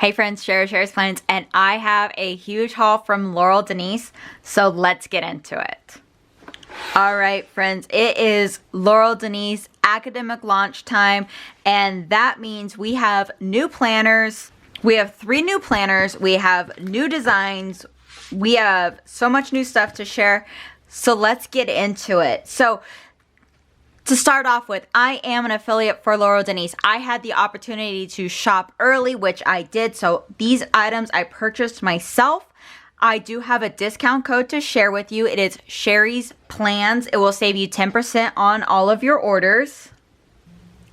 Hey friends, SHERRISPLANS, and I have a huge haul from Laurel Denise, so let's get into it. Alright friends, it is Laurel Denise academic launch time, and that means we have new planners. We have 3 new planners, we have new designs, we have so much new stuff to share, so let's get into it. So to start off with, I am an affiliate for Laurel Denise. I had the opportunity to shop early, which I did. So these items I purchased myself. I do have a discount code to share with you. It is SHERRISPLANS. It will save you 10% on all of your orders.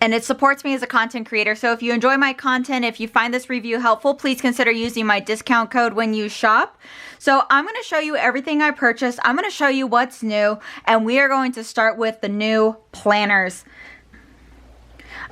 And it supports me as a content creator. So if you enjoy my content, if you find this review helpful, please consider using my discount code when you shop. So I'm going to show you everything I purchased. I'm going to show you what's new. And we are going to start with the new planners.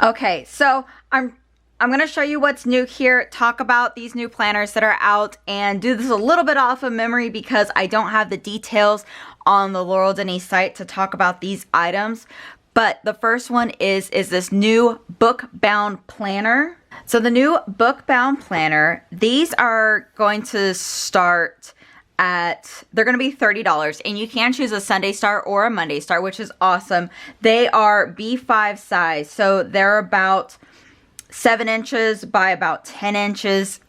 Okay, so I'm going to show you what's new here, talk about these new planners that are out, and do this a little bit off of memory because I don't have the details on the Laurel Denise site to talk about these items. But the first one is this new Bookbound planner. So the new Bookbound planner, these are going to start at, they're going to be $30, and you can choose a Sunday start or a Monday start, which is awesome. They are B5 size, so they're about 7 inches by about 10 inches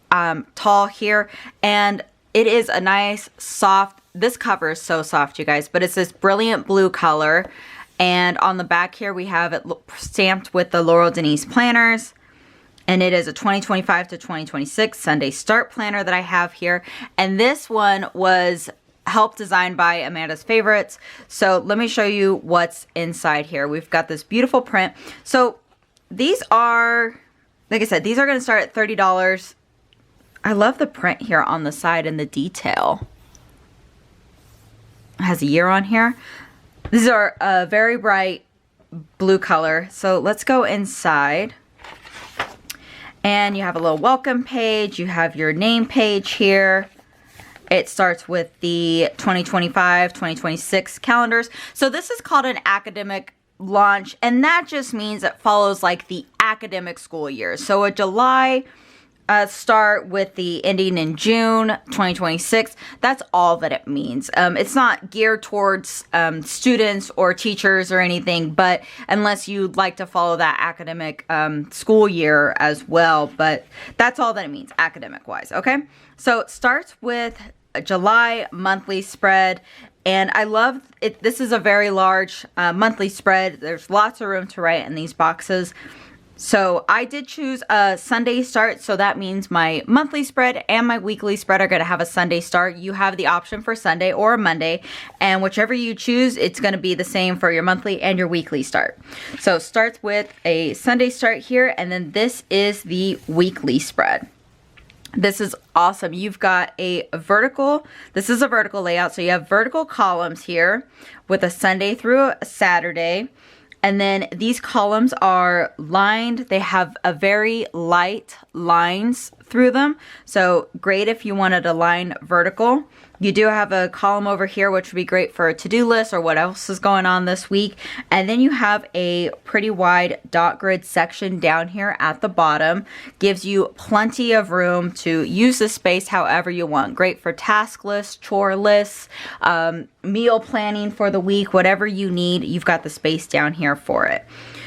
tall here, and it is a nice soft, this cover is so soft, you guys, but it's this brilliant blue color. And on the back here, we have it stamped with the Laurel Denise planners. And it is a 2025 to 2026 Sunday Start planner that I have here. And this one was helped designed by Amanda's Favorites. So let me show you what's inside here. We've got this beautiful print. So these are, like I said, these are going to start at $30. I love the print here on the side and the detail. It has a year on here. These are a very bright blue color. So let's go inside. And you have a little welcome page. You have your name page here. It starts with the 2025, 2026 calendars. So this is called an academic launch. And that just means it follows like the academic school year. So a July start with the ending in June 2026. That's all that it means. It's not geared towards students or teachers or anything, but unless you'd like to follow that academic school year as well. But that's all that it means academic wise. Okay, so it starts with a July monthly spread. And I love it. This is a very large monthly spread. There's lots of room to write in these boxes. So I did choose a Sunday start, so that means my monthly spread and my weekly spread are going to have a Sunday start. You have the option for Sunday or Monday, and whichever you choose, it's going to be the same for your monthly and your weekly start. So it starts with a Sunday start here, and then this is the weekly spread. This is awesome. You've got a vertical, this is a vertical layout, so you have vertical columns here with a Sunday through a Saturday. And then these columns are lined. They have a very light lines through them. So great if you wanted a line vertical. You do have a column over here, which would be great for a to-do list or what else is going on this week. And then you have a pretty wide dot grid section down here at the bottom. Gives you plenty of room to use the space however you want. Great for task lists, chore lists, meal planning for the week, whatever you need, you've got the space down here for it.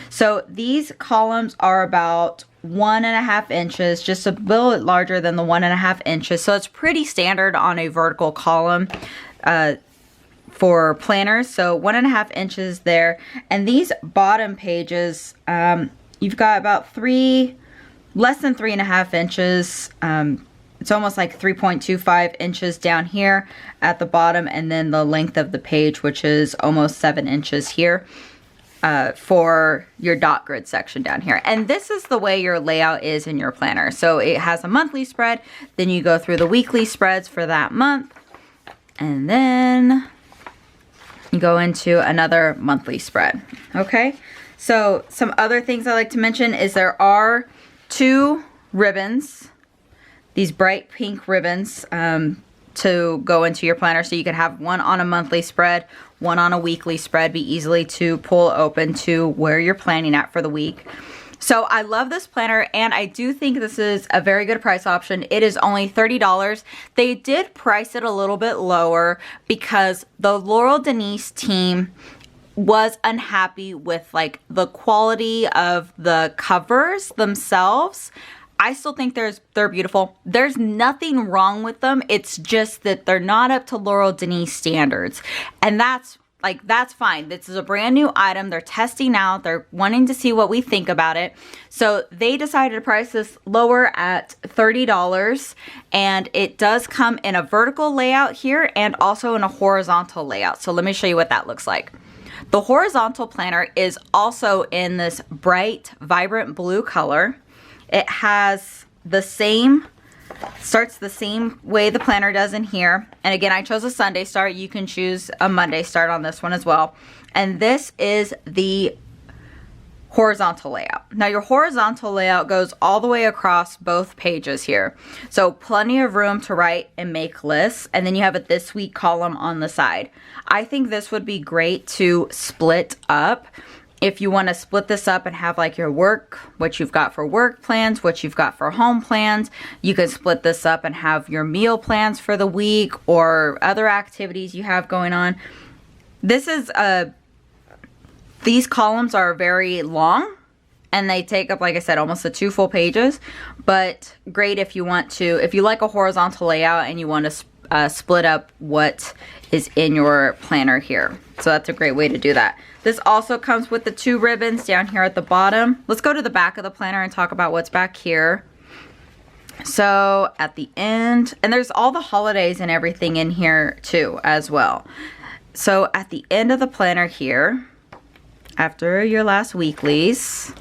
So these columns are about 1.5 inches, just a little bit larger than the 1.5 inches. So it's pretty standard on a vertical column for planners. So 1.5 inches there. And these bottom pages, you've got about less than 3.5 inches. It's almost like 3.25 inches down here at the bottom. And then the length of the page, which is almost 7 inches here. For your dot grid section down here. And this is the way your layout is in your planner. So it has a monthly spread, then you go through the weekly spreads for that month, and then you go into another monthly spread. Okay, so some other things I like to mention is there are 2 ribbons, these bright pink ribbons to go into your planner. So you could have one on a monthly spread, one on a weekly spread, be easily to pull open to where you're planning at for the week. So I love this planner, and I do think this is a very good price option. It is only $30. They did price it a little bit lower because the Laurel Denise team was unhappy with like the quality of the covers themselves. I still think they're beautiful. There's nothing wrong with them. It's just that they're not up to Laurel Denise standards. And that's fine. This is a brand new item. They're testing out. They're wanting to see what we think about it. So they decided to price this lower at $30. And it does come in a vertical layout here and also in a horizontal layout. So let me show you what that looks like. The horizontal planner is also in this bright, vibrant blue color. It has the same, starts the same way the planner does in here. And again, I chose a Sunday start. You can choose a Monday start on this one as well. And this is the horizontal layout. Now your horizontal layout goes all the way across both pages here. So plenty of room to write and make lists. And then you have a this week column on the side. I think this would be great to split up. If you want to split this up and have like your work, what you've got for work plans, what you've got for home plans, you can split this up and have your meal plans for the week or other activities you have going on. This is these columns are very long and they take up, like I said, almost 2 full pages, but great if you want to, if you like a horizontal layout and you want to split up what is in your planner here. So that's a great way to do that. This also comes with the 2 ribbons down here at the bottom. Let's go to the back of the planner and talk about what's back here. So at the end, and there's all the holidays and everything in here too as well. So at the end of the planner here, after your last weeklies,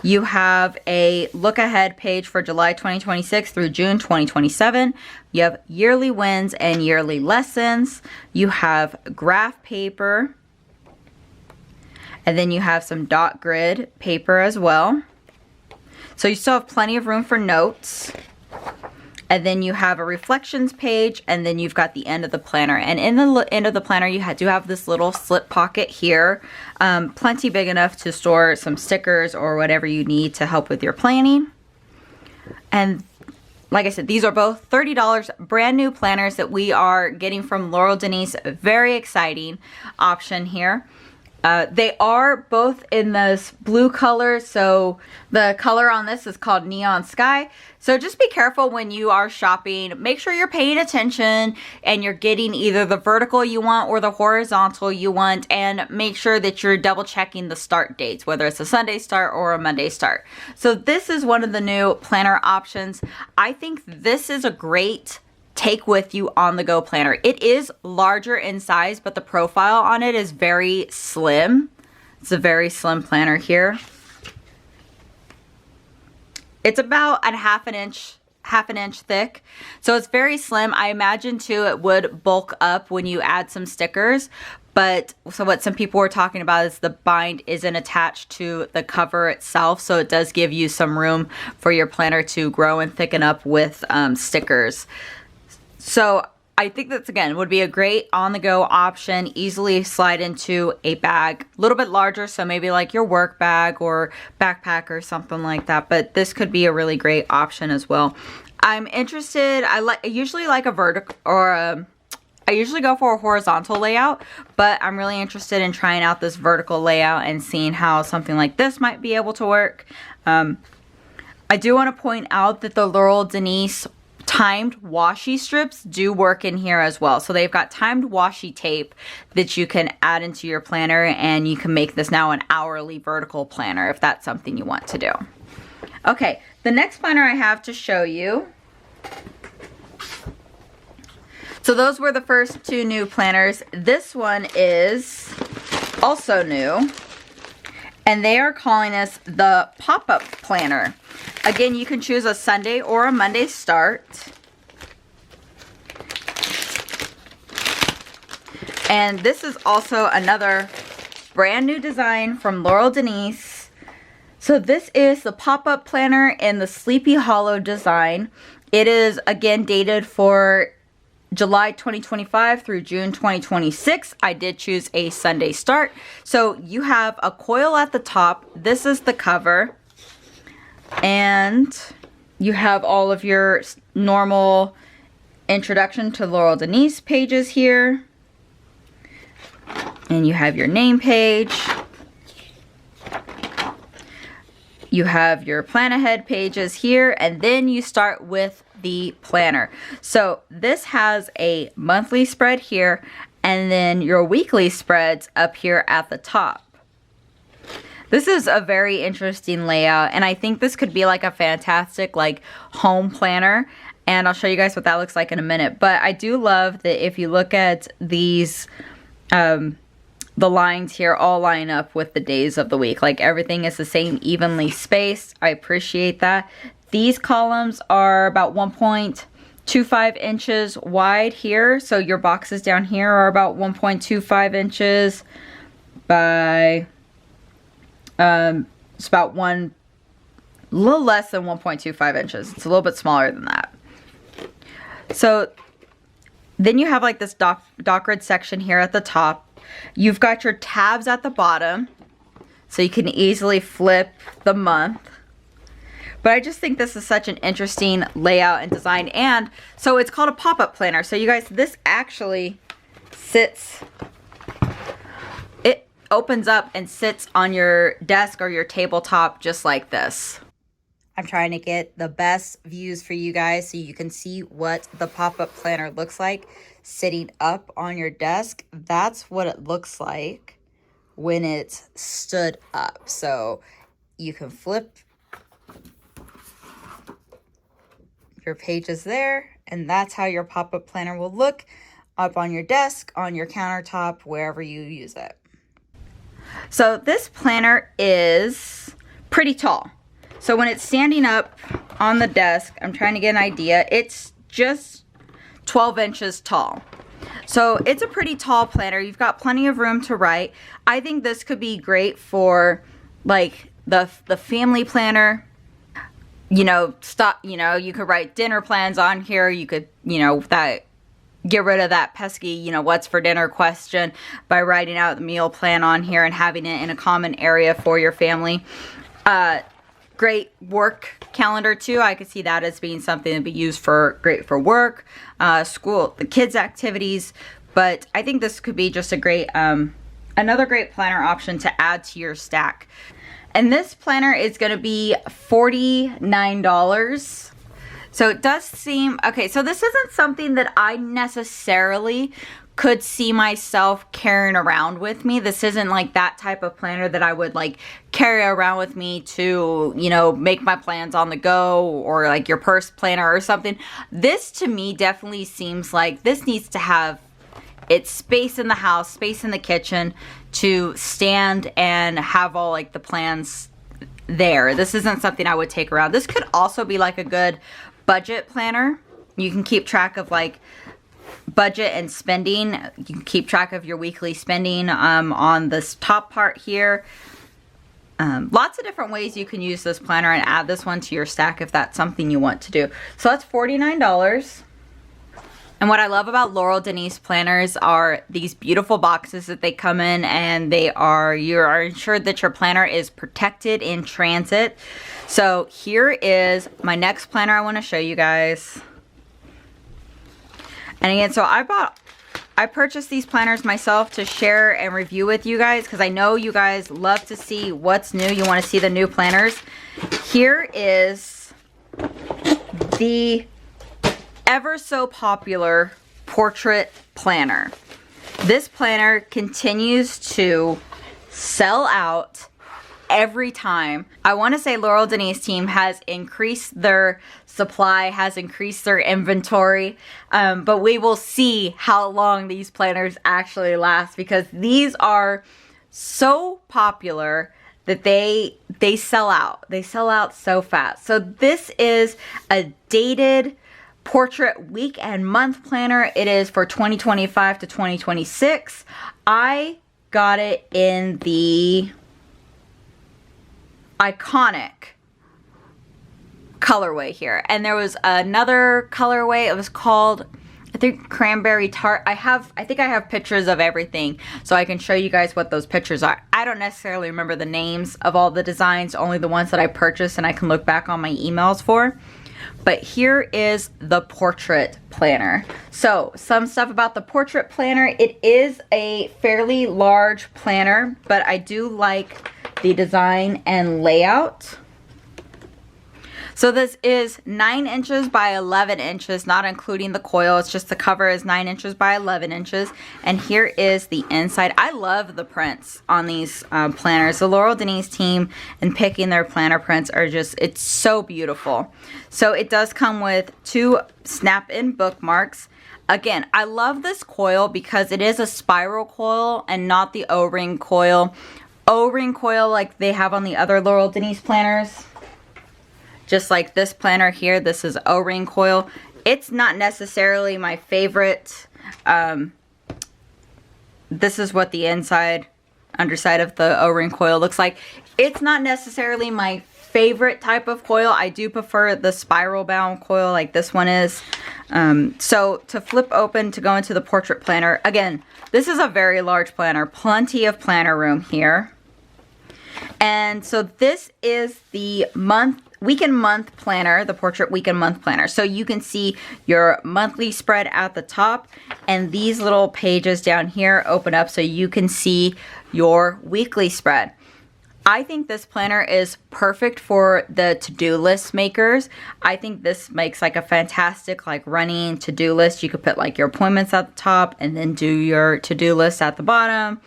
you have a look ahead page for July 2026 through June 2027. You have yearly wins and yearly lessons. You have graph paper. And then you have some dot grid paper as well. So you still have plenty of room for notes. And then you have a reflections page, and then you've got the end of the planner. And in the end of the planner, you do have this little slip pocket here. Plenty big enough to store some stickers or whatever you need to help with your planning. And like I said, these are both $30 brand new planners that we are getting from Laurel Denise. Very exciting option here. They are both in this blue color, so the color on this is called Neon Sky. So just be careful when you are shopping. Make sure you're paying attention and you're getting either the vertical you want or the horizontal you want, and make sure that you're double checking the start dates, whether it's a Sunday start or a Monday start. So this is one of the new planner options. I think this is a great take with you on the go planner. It is larger in size, but the profile on it is very slim. It's a very slim planner here. It's about a half an inch thick. So it's very slim. I imagine too it would bulk up when you add some stickers. But so what some people were talking about is the bind isn't attached to the cover itself. So it does give you some room for your planner to grow and thicken up with stickers. So I think that's, again, would be a great on-the-go option. Easily slide into a bag. A little bit larger, so maybe like your work bag or backpack or something like that. But this could be a really great option as well. I'm interested. I usually like a vertical or I usually go for a horizontal layout, but I'm really interested in trying out this vertical layout and seeing how something like this might be able to work. I do want to point out that the Laurel Denise timed washi strips do work in here as well. So they've got timed washi tape that you can add into your planner, and you can make this now an hourly vertical planner if that's something you want to do. Okay, the next planner I have to show you. So those were the first 2 new planners. This one is also new, and they are calling this the Popup planner. Again, you can choose a Sunday or a Monday start. And this is also another brand new design from Laurel Denise. So this is the Pop-Up planner in the Sleepy Hollow design. It is, again, dated for July 2025 through June 2026. I did choose a Sunday start. So you have a coil at the top. This is the cover. And you have all of your normal introduction to Laurel Denise pages here. And you have your name page. You have your plan ahead pages here, and then you start with the planner. So this has a monthly spread here, and then your weekly spreads up here at the top. This is a very interesting layout, and I think this could be like a fantastic like home planner, and I'll show you guys what that looks like in a minute. But I do love that if you look at these the lines here all line up with the days of the week. Like everything is the same, evenly spaced. I appreciate that. These columns are about 1.25 inches wide here. So your boxes down here are about 1.25 inches by, it's about a little less than 1.25 inches. It's a little bit smaller than that. So then you have like this doc grid section here at the top. You've got your tabs at the bottom, so you can easily flip the month. But I just think this is such an interesting layout and design. And so it's called a pop-up planner. So you guys, this actually sits, it opens up and sits on your desk or your tabletop just like this. I'm trying to get the best views for you guys so you can see what the pop-up planner looks like sitting up on your desk. That's what it looks like when it's stood up. So you can flip your pages there, and that's how your pop-up planner will look up on your desk, on your countertop, wherever you use it. So this planner is pretty tall. So when it's standing up on the desk, I'm trying to get an idea, it's just 12 inches tall. So it's a pretty tall planner. You've got plenty of room to write. I think this could be great for like the family planner. You know, you could write dinner plans on here. You could, get rid of that pesky, what's for dinner question by writing out the meal plan on here and having it in a common area for your family. Great work calendar too. I could see that as being something that would be used great for work, school, the kids' activities. But I think this could be just a great, another great planner option to add to your stack. And this planner is going to be $49. So it does seem, okay, so this isn't something that I necessarily could see myself carrying around with me. This isn't like that type of planner that I would like carry around with me to, make my plans on the go, or like your purse planner or something. This to me definitely seems like this needs to have its space in the house, space in the kitchen to stand and have all like the plans there. This isn't something I would take around. This could also be like a good budget planner. You can keep track of like budget and spending. You can keep track of your weekly spending on this top part here. Lots of different ways you can use this planner and add this one to your stack if that's something you want to do. So that's $49. And what I love about Laurel Denise planners are these beautiful boxes that they come in, and you are ensured that your planner is protected in transit. So here is my next planner I want to show you guys. And again, so I purchased these planners myself to share and review with you guys because I know you guys love to see what's new. You want to see the new planners. Here is the ever so popular portrait planner. This planner continues to sell out every time. I want to say Laurel Denise team has increased their supply, has increased their inventory, but we will see how long these planners actually last, because these are so popular that they sell out. They sell out so fast. So this is a dated portrait week and month planner. It is for 2025 to 2026. I got it in the iconic colorway here, and there was another colorway. It was called I think cranberry tart. I think I have pictures of everything, so I can show you guys what those pictures are. I don't necessarily remember the names of all the designs, only the ones that I purchased and I can look back on my emails for. But here is the portrait planner. So some stuff about the portrait planner. It is a fairly large planner, but I do like the design and layout. So this is 9 inches by 11 inches, not including the coil. It's just the cover is 9 inches by 11 inches. And here is the inside. I love the prints on these planners. The Laurel Denise team and picking their planner prints are just, it's so beautiful. So it does come with 2 snap-in bookmarks. Again, I love this coil because it is a spiral coil and not the O-ring coil. O-ring coil like they have on the other Laurel Denise planners. Just like this planner here, this is O-ring coil. It's not necessarily my favorite. This is what the underside of the O-ring coil looks like. It's not necessarily my favorite type of coil. I do prefer the spiral bound coil like this one is. So to flip open to go into the portrait planner, again, this is a very large planner. Plenty of planner room here. And so this is the week and month planner, the portrait week and month planner. So you can see your monthly spread at the top, and these little pages down here open up so you can see your weekly spread. I think this planner is perfect for the to-do list makers. I think this makes like a fantastic like running to-do list. You could put like your appointments at the top and then do your to-do list at the bottom.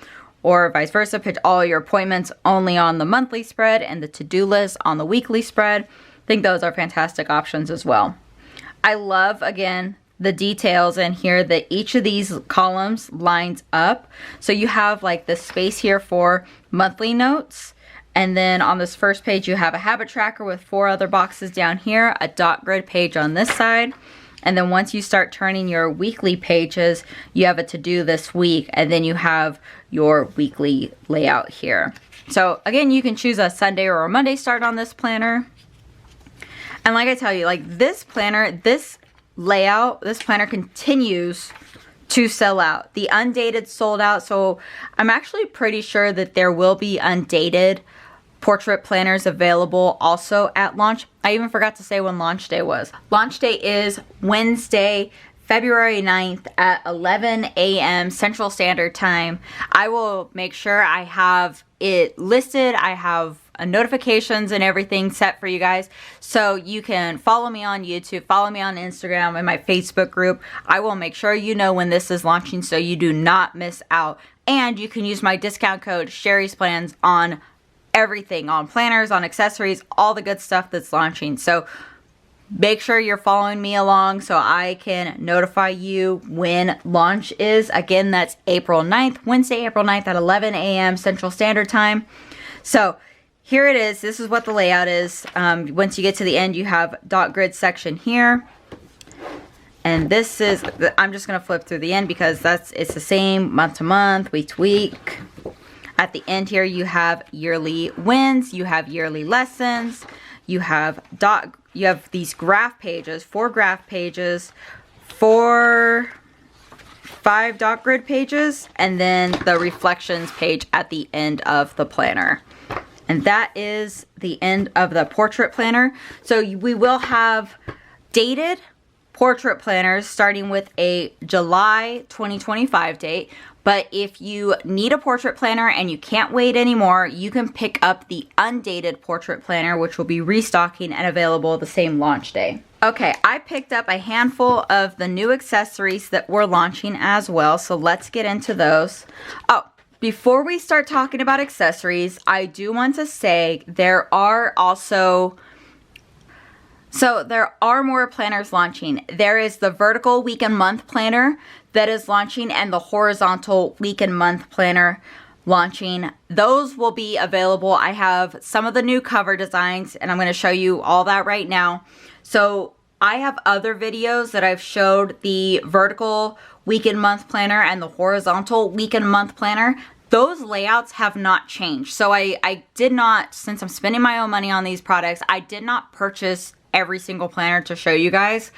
Or vice versa, put all your appointments only on the monthly spread and the to-do list on the weekly spread. I think those are fantastic options as well. I love, again, the details in here that each of these columns lines up. So you have like the space here for monthly notes. And then on this first page, you have a habit tracker with 4 other boxes down here, a dot grid page on this side. And then once you start turning your weekly pages, you have a to-do this week, and then you have your weekly layout here. So again, you can choose a Sunday or a Monday start on this planner. And like I tell you, like this planner, this layout, this planner continues to sell out. The undated sold out, so I'm actually pretty sure that there will be undated portrait planners available also at launch. I even forgot to say when launch day was. Launch day is Wednesday, February 9th at 11 a.m. Central Standard Time. I will make sure I have it listed. I have notifications and everything set for you guys. So you can follow me on YouTube, follow me on Instagram and my Facebook group. I will make sure you know when this is launching so you do not miss out. And you can use my discount code SHERRISPLANS on everything, on planners, on accessories, all the good stuff that's launching. So make sure you're following me along so I can notify you when launch is. Again, that's April 9th, Wednesday, April 9th at 11 a.m. Central Standard Time. So here it is. This is what the layout is. Once you get to the end, you have dot grid section here. And this is, I'm just going to flip through the end because it's the same month to month, week to week. At the end here, you have yearly wins, you have yearly lessons, you have these graph pages, 4 graph pages, 5 dot grid pages, and then the reflections page at the end of the planner. And that is the end of the portrait planner. So we will have dated portrait planners starting with a July 2025 date. But if you need a portrait planner and you can't wait anymore, you can pick up the undated portrait planner, which will be restocking and available the same launch day. Okay, I picked up a handful of the new accessories that we're launching as well, so let's get into those. Oh, before we start talking about accessories, I do want to say there are more planners launching. There is the vertical week and month planner that is launching and the horizontal week and month planner launching. Those will be available. I have some of the new cover designs and I'm going to show you all that right now. So I have other videos that I've showed the vertical week and month planner and the horizontal week and month planner. Those layouts have not changed. So I did not, since I'm spending my own money on these products, I did not purchase every single planner to show you guys.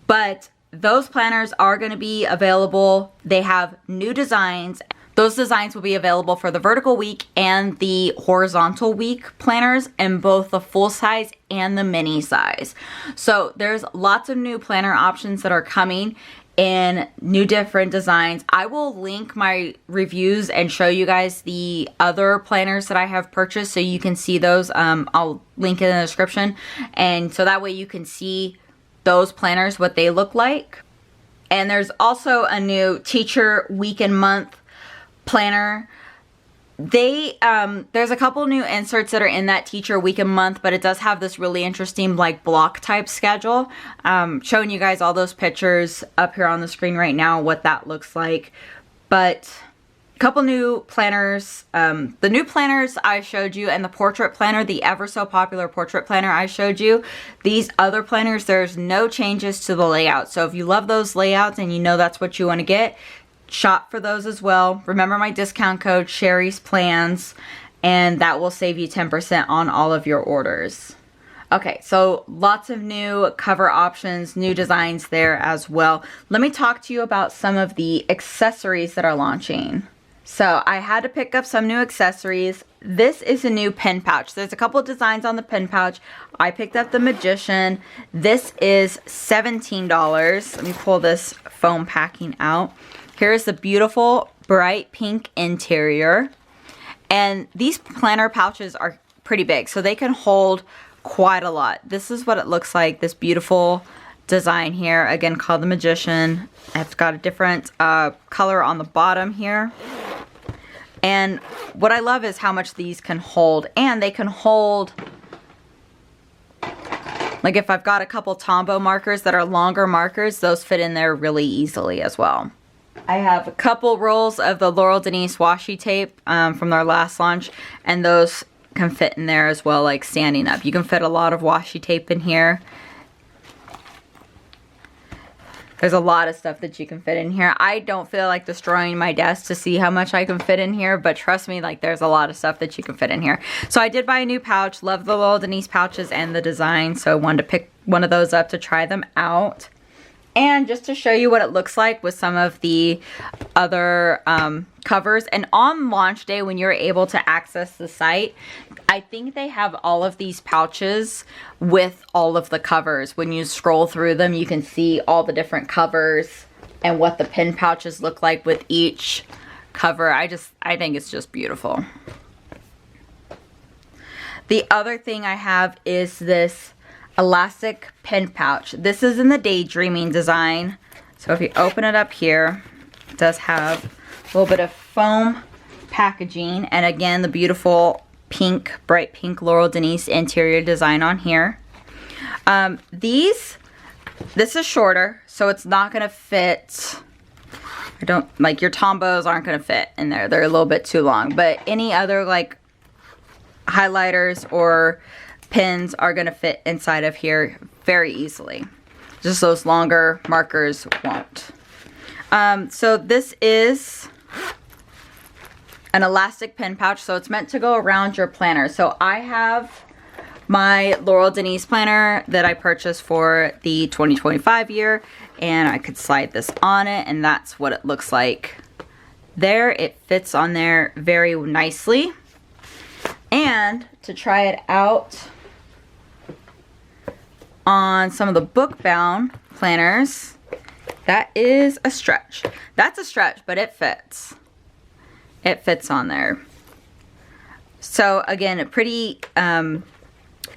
But those planners are going to be available. They have new designs. Those designs will be available for the vertical week and the horizontal week planners in both the full size and the mini size. So there's lots of new planner options that are coming in new different designs. I will link my reviews and show you guys the other planners that I have purchased so you can see those. I'll link it in the description, and so that way you can see those planners, what they look like. And there's also a new teacher week and month planner. There's a couple new inserts that are in that teacher week and month, but it does have this really interesting like block type schedule. Showing you guys all those pictures up here on the screen right now, what that looks like. But a couple new planners. The new planners I showed you, and the portrait planner, the ever so popular portrait planner I showed you. These other planners, there's no changes to the layout. So if you love those layouts and you know that's what you want to get, shop for those as well. Remember my discount code SHERRISPLANS, and that will save you 10% on all of your orders. Okay, so lots of new cover options, new designs there as well. Let me talk to you about some of the accessories that are launching. So I had to pick up some new accessories. This is a new pen pouch. There's a couple designs on the pen pouch. I picked up the Magician. This is $17. Let me pull this foam packing out. Here's the beautiful bright pink interior. And these planner pouches are pretty big, so they can hold quite a lot. This is what it looks like, this beautiful design here, again called the Magician. It's got a different color on the bottom here. And what I love is how much these can hold, and they can hold, like if I've got a couple Tombow markers that are longer markers, those fit in there really easily as well. I have a couple rolls of the Laurel Denise washi tape from their last launch, and those can fit in there as well, like standing up. You can fit a lot of washi tape in here. There's a lot of stuff that you can fit in here. I don't feel like destroying my desk to see how much I can fit in here, but trust me, like there's a lot of stuff that you can fit in here. So I did buy a new pouch. Love the Laurel Denise pouches and the design, so I wanted to pick one of those up to try them out. And just to show you what it looks like with some of the other covers. And on launch day, when you're able to access the site, I think they have all of these pouches with all of the covers. When you scroll through them, you can see all the different covers and what the pin pouches look like with each cover. I think it's just beautiful. The other thing I have is this elastic pen pouch. This is in the Daydreaming design. So if you open it up here, it does have a little bit of foam packaging, and again the beautiful pink, bright pink Laurel Denise interior design on here. This is shorter, so it's not gonna fit. I don't like, your Tombows aren't gonna fit in there. They're a little bit too long, but any other like highlighters or pins are going to fit inside of here very easily. Just those longer markers won't. So this is an elastic pen pouch, so it's meant to go around your planner. So I have my Laurel Denise planner that I purchased for the 2025 year, and I could slide this on it, and that's what it looks like there. It fits on there very nicely. And to try it out on some of the Bookbound planners, that is a stretch. That's a stretch, but it fits. It fits on there. So again, a pretty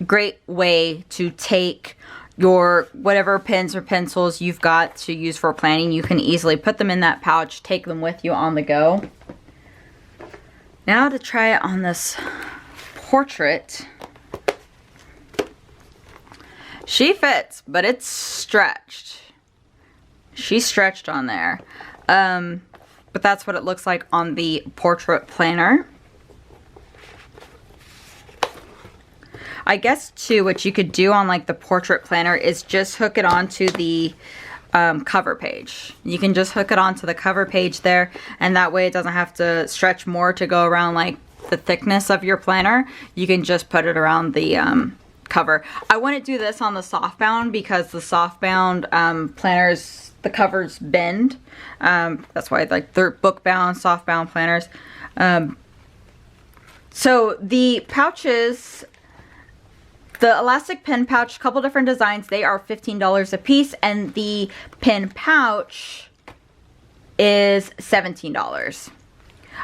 great way to take your whatever pens or pencils you've got to use for planning. You can easily put them in that pouch, take them with you on the go. Now to try it on this portrait. She fits, but it's stretched. She's stretched on there. But that's what it looks like on the portrait planner. I guess too, what you could do on like the portrait planner is just hook it onto the cover page. You can just hook it onto the cover page there, and that way it doesn't have to stretch more to go around like the thickness of your planner. You can just put it around the cover. I wouldn't do this on the softbound because the softbound planners, the covers bend. That's why like they're bookbound, softbound planners. So the pouches, the elastic pen pouch, couple different designs, they are $15 a piece, and the pen pouch is $17.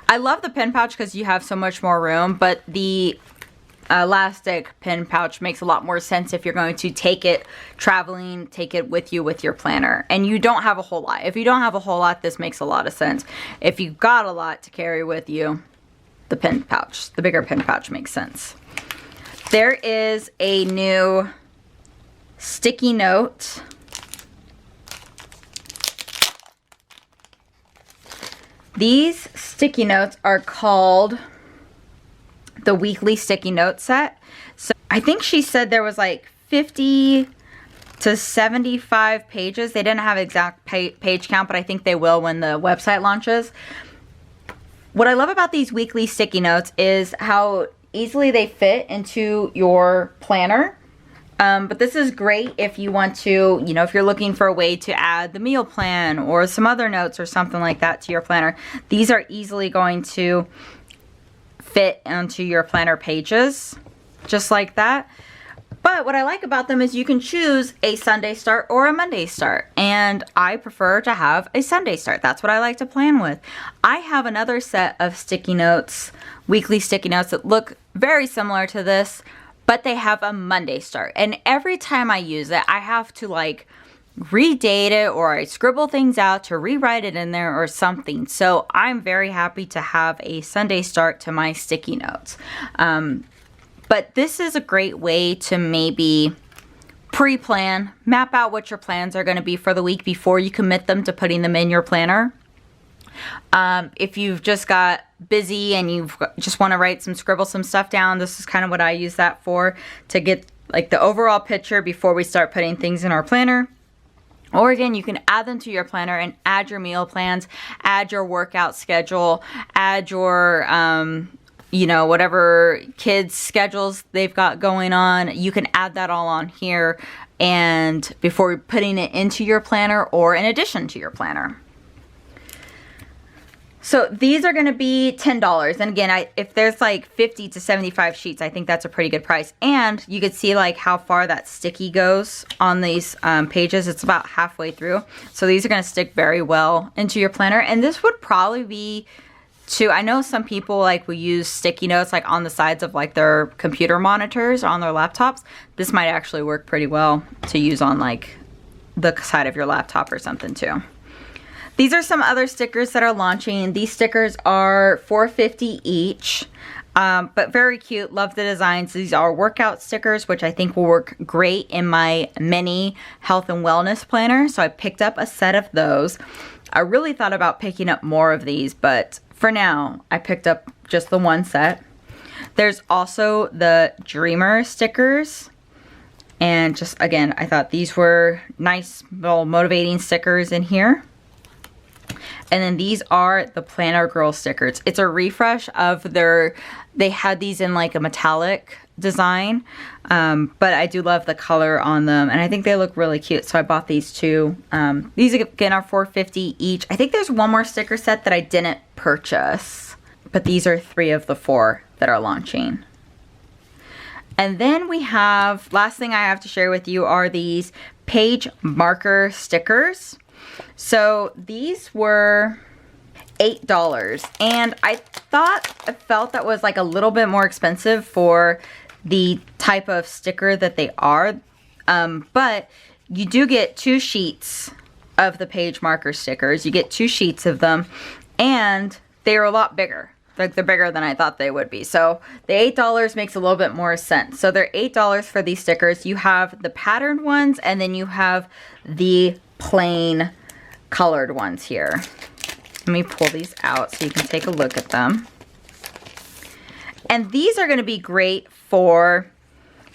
I love the pen pouch because you have so much more room, but the elastic pen pouch makes a lot more sense if you're going to take it traveling, take it with you with your planner, and you don't have a whole lot. If you don't have a whole lot, this makes a lot of sense. If you've got a lot to carry with you, the pen pouch, the bigger pen pouch makes sense. There is a new sticky note. These sticky notes are called the weekly sticky note set. So I think she said there was like 50 to 75 pages. They didn't have exact page count, but I think they will when the website launches. What I love about these weekly sticky notes is how easily they fit into your planner. But this is great if you want to, you know, if you're looking for a way to add the meal plan or some other notes or something like that to your planner. These are easily going to fit onto your planner pages, just like that. But what I like about them is you can choose a Sunday start or a Monday start. And I prefer to have a Sunday start. That's what I like to plan with. I have another set of sticky notes, weekly sticky notes that look very similar to this, but they have a Monday start. And every time I use it, I have to like redate it, or I scribble things out to rewrite it in there or something. So I'm very happy to have a Sunday start to my sticky notes. But this is a great way to maybe pre-plan, map out what your plans are going to be for the week before you commit them to putting them in your planner. If you've just got busy and you just want to scribble some stuff down, this is kind of what I use that for, to get like the overall picture before we start putting things in our planner. Or again, you can add them to your planner and add your meal plans, add your workout schedule, add your, you know, whatever kids' schedules they've got going on. You can add that all on here, and before putting it into your planner or in addition to your planner. So these are going to be $10. And again, if there's like 50 to 75 sheets, I think that's a pretty good price. And you can see like how far that sticky goes on these pages. It's about halfway through. So these are going to stick very well into your planner. And this would probably be I know some people like will use sticky notes like on the sides of like their computer monitors on their laptops. This might actually work pretty well to use on like the side of your laptop or something too. These are some other stickers that are launching. These stickers are $4.50 each, but very cute. Love the designs. These are workout stickers, which I think will work great in my mini health and wellness planner. So I picked up a set of those. I really thought about picking up more of these, but for now, I picked up just the one set. There's also the Dreamer stickers. And just, again, I thought these were nice little motivating stickers in here. And then these are the Planner Girl stickers. It's a refresh of they had these in like a metallic design. But I do love the color on them. And I think they look really cute. So I bought these two. These again are $4.50 each. I think there's one more sticker set that I didn't purchase. But these are 3 of the 4 that are launching. And then we have, last thing I have to share with you are these page marker stickers. So these were $8, and I felt that was like a little bit more expensive for the type of sticker that they are. But you do get 2 sheets of the page marker stickers. You get 2 sheets of them, and they are a lot bigger. Like they're bigger than I thought they would be. So the $8 makes a little bit more sense. So they're $8 for these stickers. You have the patterned ones, and then you have the plain colored ones here. Let me pull these out so you can take a look at them. And these are going to be great for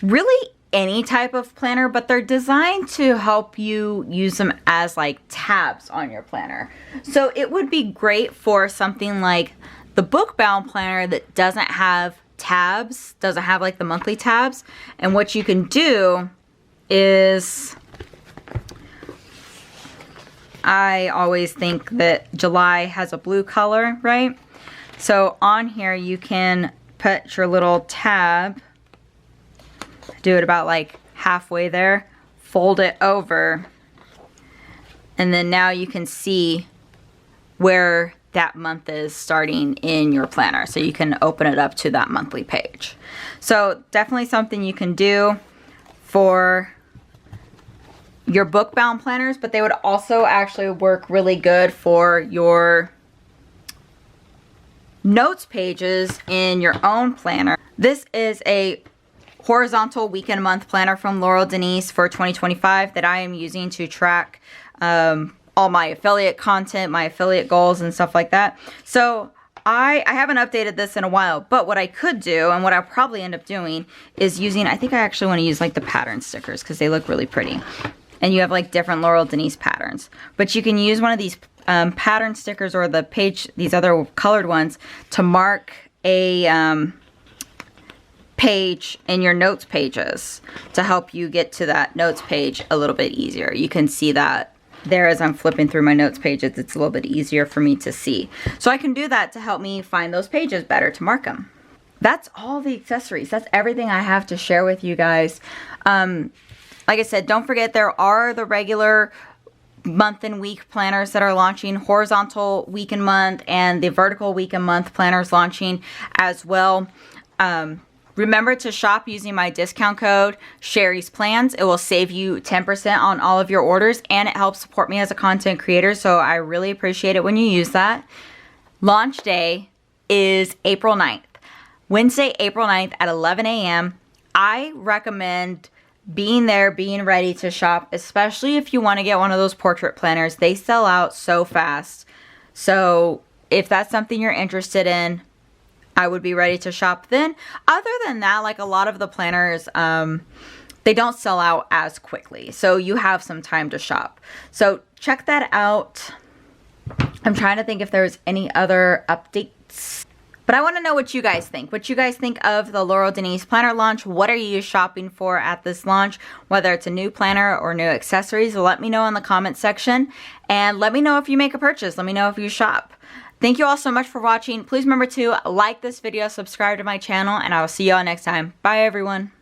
really any type of planner, but they're designed to help you use them as like tabs on your planner. So it would be great for something like the Bookbound planner that doesn't have tabs, doesn't have like the monthly tabs. And what you can do is, I always think that July has a blue color, right? So on here you can put your little tab, do it about like halfway there, fold it over, and then now you can see where that month is starting in your planner. So you can open it up to that monthly page. So definitely something you can do for your book-bound planners, but they would also actually work really good for your notes pages in your own planner. This is a horizontal week and month planner from Laurel Denise for 2025 that I am using to track all my affiliate content, my affiliate goals and stuff like that. So I haven't updated this in a while, but what I could do and what I'll probably end up doing is using, I think I actually want to use like the pattern stickers because they look really pretty. And you have like different Laurel Denise patterns. But you can use one of these pattern stickers or the page, these other colored ones, to mark a page in your notes pages to help you get to that notes page a little bit easier. You can see that there as I'm flipping through my notes pages. It's a little bit easier for me to see. So I can do that to help me find those pages better to mark them. That's all the accessories. That's everything I have to share with you guys. Like I said, don't forget there are the regular month and week planners that are launching, horizontal week and month, and the vertical week and month planners launching as well. Remember to shop using my discount code SHERRISPLANS. It will save you 10% on all of your orders, and it helps support me as a content creator, so I really appreciate it when you use that. Launch day is April 9th. Wednesday, April 9th at 11 a.m. I recommend being there, being ready to shop, especially if you want to get one of those portrait planners. They sell out so fast. So if that's something you're interested in, I would be ready to shop then. Other than that, like a lot of the planners, they don't sell out as quickly. So you have some time to shop. So check that out. I'm trying to think if there's any other updates. But I want to know what you guys think. What you guys think of the Laurel Denise planner launch. What are you shopping for at this launch? Whether it's a new planner or new accessories, let me know in the comment section. And let me know if you make a purchase. Let me know if you shop. Thank you all so much for watching. Please remember to like this video, subscribe to my channel, and I will see you all next time. Bye, everyone.